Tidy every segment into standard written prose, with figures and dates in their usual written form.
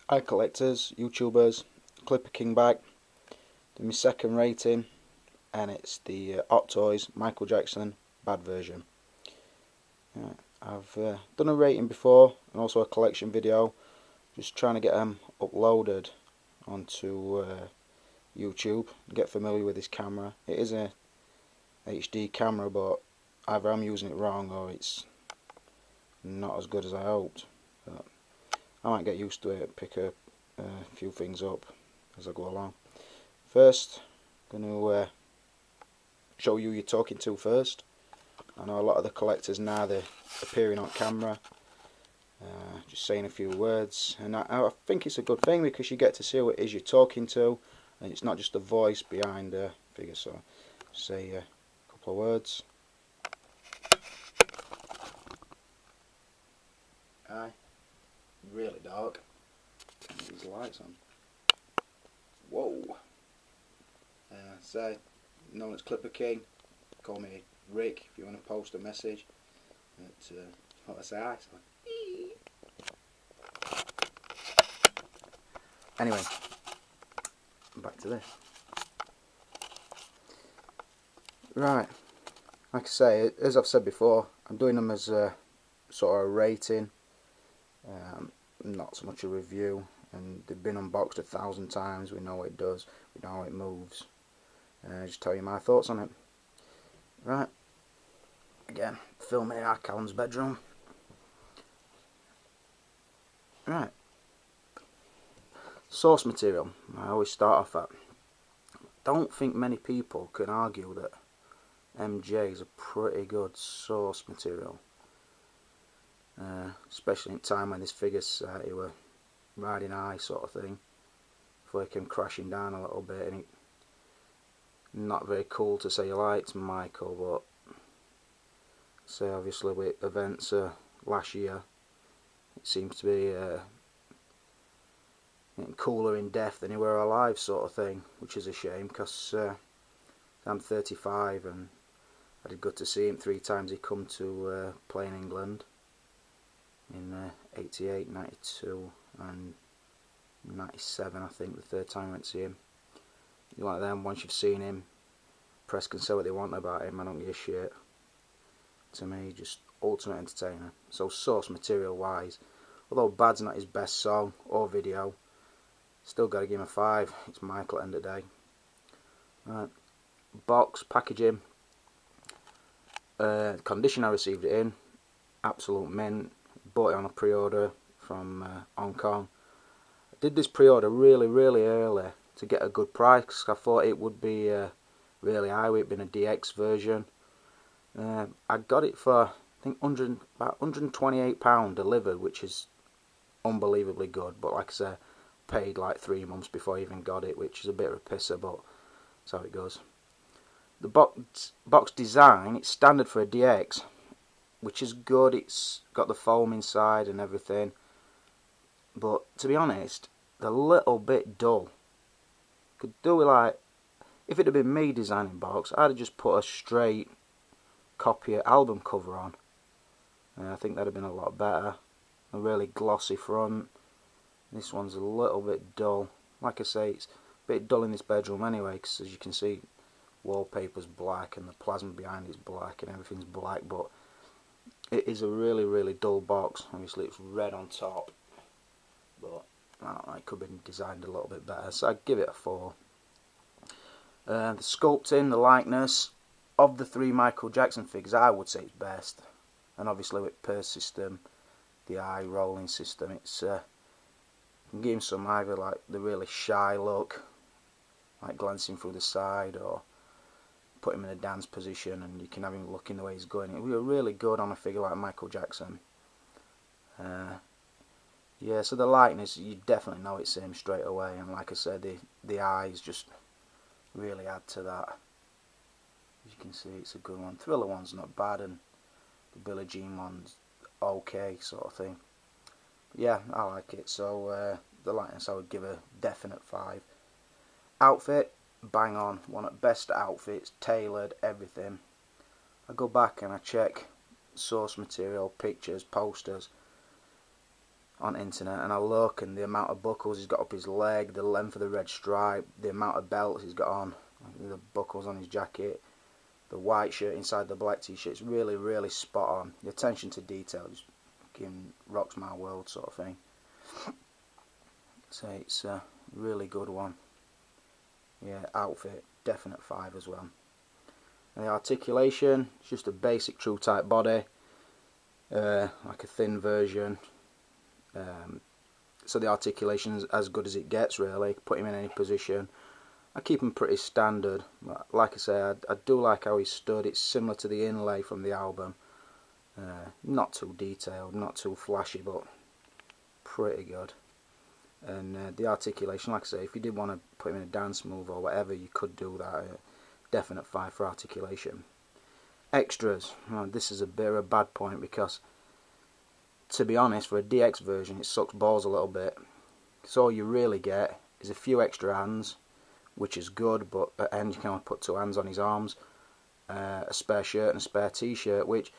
Eye collectors, YouTubers, Clipper King bag. Do my second rating, and it's the Hot Toys Michael Jackson bad version. I've done a rating before and also a collection video, just trying to get them uploaded onto YouTube. Get familiar with this camera. It is a HD camera, but either I'm using it wrong or it's not as good as I hoped. But I might get used to it, pick a few things up as I go along. First, I'm going to show you who you're talking to first. I know a lot of the collectors now, they're appearing on camera, just saying a few words, and I think it's a good thing because you get to see who it is you're talking to, and it's not just the voice behind the figure. So, say a couple of words. Aye, really dark. Get these lights on. Whoa. Say, known as Clipper King. Call me Rick if you want to post a message. What I say, aye. So. Anyway, back to this. Right, like I say, as I've said before, I'm doing them as a sort of a rating, not so much a review. And they've been unboxed 1,000 times. We know what it does, we know how it moves. Just tell you my thoughts on it. Right, again, filming in our Callum's bedroom. Right, source material. I always start off at. Don't think many people can argue that MJ is a pretty good source material, especially in time when this figure society were riding high sort of thing, before it came crashing down a little bit. And it, not very cool to say you liked Michael, but say obviously with events last year, it seems to be getting cooler in death than he were alive sort of thing, which is a shame because I'm 35 and I did good to see him 3 times he come to play in England in 88, 92 and 97 I think, the 3rd time I went to see him. You like them, once you've seen him, press can say what they want about him, I don't give a shit. To me, just ultimate entertainer. So source material wise, although Bad's not his best song or video, still got to give him a 5. It's Michael at the end of the day. Right. Box, packaging, condition I received it in, absolute mint. Bought it on a pre-order from Hong Kong. I did this pre-order really early to get a good price because I thought it would be really high with it being a DX version. I got it for I think about £128 delivered, which is unbelievably good. But like I said, paid like 3 months before I even got it, which is a bit of a pisser, but that's how it goes. The box design, it's standard for a DX, which is good. It's got the foam inside and everything, but to be honest, they're a little bit dull. Could do with, like, if it had been me designing box, I'd have just put a straight copy album cover on. I think that'd have been a lot better. A really glossy front. This one's a little bit dull. Like I say, it's a bit dull in this bedroom anyway, because as you can see, wallpaper's black and the plasma behind is black and everything's black, but it is a really dull box. Obviously it's red on top, but I don't know, it could have been designed a little bit better, so I'd give it a 4. The sculpting, the likeness of the 3 Michael Jackson figures, I would say it's best. And obviously with purse system, the eye rolling system, it's can give him some either like the really shy look, like glancing through the side, or put him in a dance position and you can have him looking the way he's going. It would be really good on a figure like Michael Jackson. Yeah, so the likeness, you definitely know it's him straight away, and like I said, the eyes just really add to that. As you can see, it's a good one. Thriller one's not bad, and the Billie Jean one's okay sort of thing. But yeah, I like it. So the likeness I would give a definite 5. Outfit, bang on. One of the best outfits, tailored, everything. I go back and I check source material, pictures, posters. on internet and I look, and the amount of buckles he's got up his leg, the length of the red stripe, the amount of belts he's got on, the buckles on his jacket, the white shirt inside the black t-shirt, it's really, really spot on. The attention to detail just fucking rocks my world, sort of thing. So it's a really good one. Yeah, outfit, definite 5 as well. And the articulation, it's just a basic true type body, like a thin version. So the articulation is as good as it gets, really. Put him in any position. I keep him pretty standard. Like I say, I do like how he's stood. It's similar to the inlay from the album. Not too detailed, not too flashy, but pretty good. And the articulation, like I say, if you did want to put him in a dance move or whatever, you could do that. Definite 5 for articulation. Extras. This is a bit of a bad point because, to be honest, for a DX version, it sucks balls a little bit. So all you really get is a few extra hands, which is good, but at the end you can only put 2 hands on his arms, a spare shirt and a spare t-shirt, which,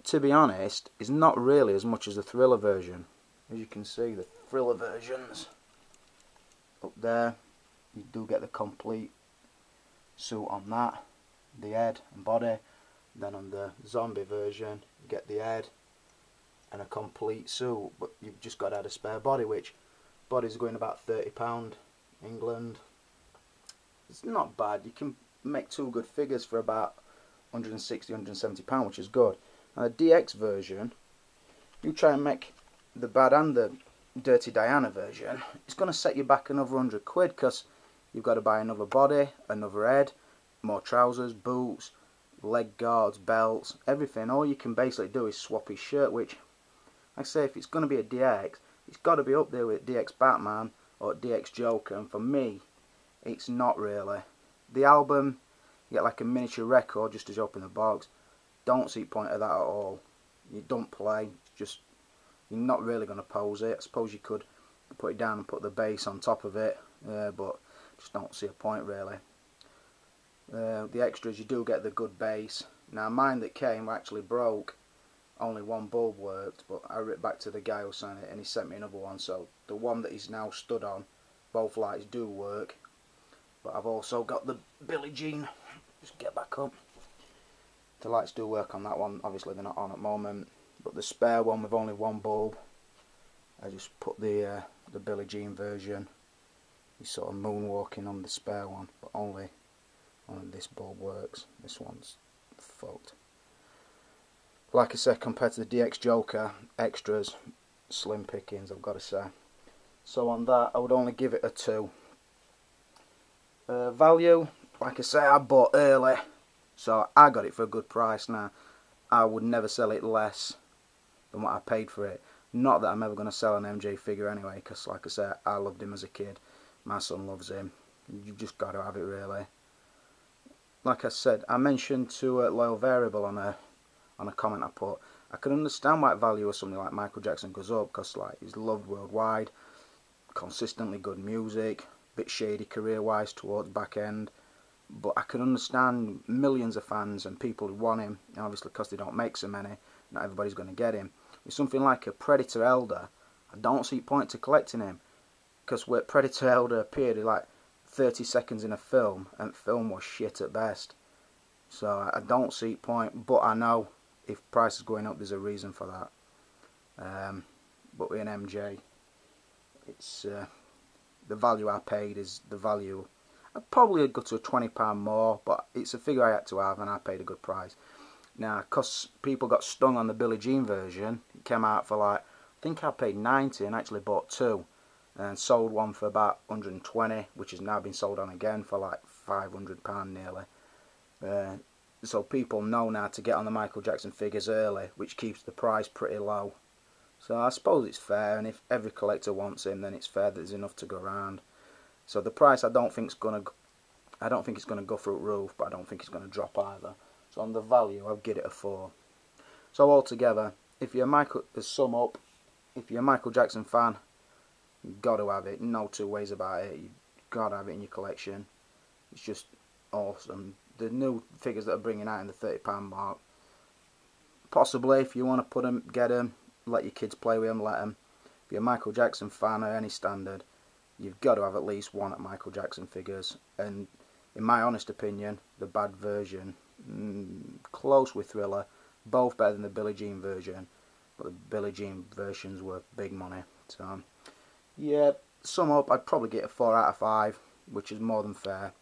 to be honest, is not really as much as the Thriller version. As you can see, the Thriller versions up there, you do get the complete suit on that, the head and body. Then on the zombie version, you get the head and a complete suit, but you've just got to add a spare body, which body's going about £30 England. It's not bad. You can make 2 good figures for about £160, £170, which is good. Now the DX version, you try and make the bad and the Dirty Diana version, it's going to set you back another £100 because you've got to buy another body, another head, more trousers, boots, leg guards, belts, everything. All you can basically do is swap his shirt, which, like I say, if it's going to be a DX, it's got to be up there with DX Batman or DX Joker, and for me, it's not really. The album, you get like a miniature record just as you open the box. Don't see the point of that at all. You don't play, it's just, you're not really going to pose it. I suppose you could put it down and put the bass on top of it, but just don't see a point really. The extras, you do get the good bass. Now mine that came actually broke. Only one bulb worked, but I ripped back to the guy who sent it and he sent me another one. So the one that he's now stood on, both lights do work. But I've also got the Billie Jean. Just get back up. The lights do work on that one. Obviously they're not on at the moment. But the spare one with only one bulb, I just put the Billie Jean version. He's sort of moonwalking on the spare one, but only this bulb works. This one's fucked. Like I said, compared to the DX Joker, extras, slim pickings, I've got to say. So on that, I would only give it a 2. Value, like I say, I bought early, so I got it for a good price. Now, I would never sell it less than what I paid for it. Not that I'm ever going to sell an MJ figure anyway, because like I said, I loved him as a kid. My son loves him. You've just got to have it really. Like I said, I mentioned to Loyal Variable on a comment I put, I can understand why value of something like Michael Jackson goes up, because like he's loved worldwide, consistently good music, bit shady career wise towards back end, but I can understand millions of fans and people who want him, obviously because they don't make so many, not everybody's going to get him. With something like a Predator Elder, I don't see point to collecting him, because when Predator Elder appeared, he like 30 seconds in a film, and the film was shit at best. So I don't see point, but I know if price is going up, there's a reason for that. But with an MJ, it's the value I paid is the value. I'd probably go to a £20 more, but it's a figure I had to have, and I paid a good price. Now, because people got stung on the Billie Jean version, it came out for like, I think I paid 90 and actually bought 2. And sold one for about 120, which has now been sold on again for like £500 nearly. So people know now to get on the Michael Jackson figures early, which keeps the price pretty low. So I suppose it's fair, and if every collector wants him, then it's fair that there's enough to go around. So the price, I don't think it's gonna go through the roof, but I don't think it's gonna drop either. So on the value, I'll give it a 4. So altogether, if you're to sum up, if you're a Michael Jackson fan, you've got to have it. No two ways about it. You've got to have it in your collection. It's just awesome. The new figures that are bringing out in the £30 mark, possibly if you want to put them, get them. Let your kids play with them, let them. If you're a Michael Jackson fan or any standard, you've got to have at least one at Michael Jackson figures. And in my honest opinion, the Bad version, close with Thriller, both better than the Billie Jean version, but the Billie Jean versions were big money. So yeah, sum up, I'd probably get a 4 out of 5, which is more than fair.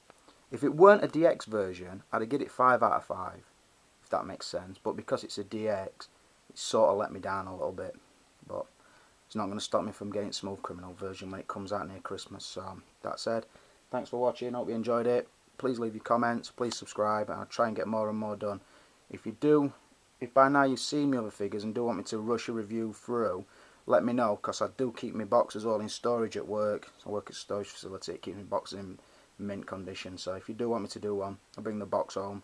If it weren't a DX version, I'd get it 5 out of 5, if that makes sense. But because it's a DX, it sort of let me down a little bit. But it's not going to stop me from getting Smooth Criminal version when it comes out near Christmas. So that said, thanks for watching. Hope you enjoyed it. Please leave your comments. Please subscribe, and I'll try and get more and more done. If you do, if by now you've seen my other figures and do want me to rush a review through, let me know, because I do keep my boxes all in storage at work. I work at a storage facility, keep my boxes in mint condition. So if you do want me to do one, I'll bring the box home,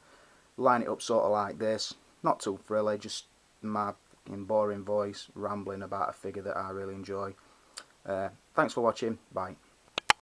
line it up sort of like this, not too frilly, just my boring voice rambling about a figure that I really enjoy. Thanks for watching. Bye.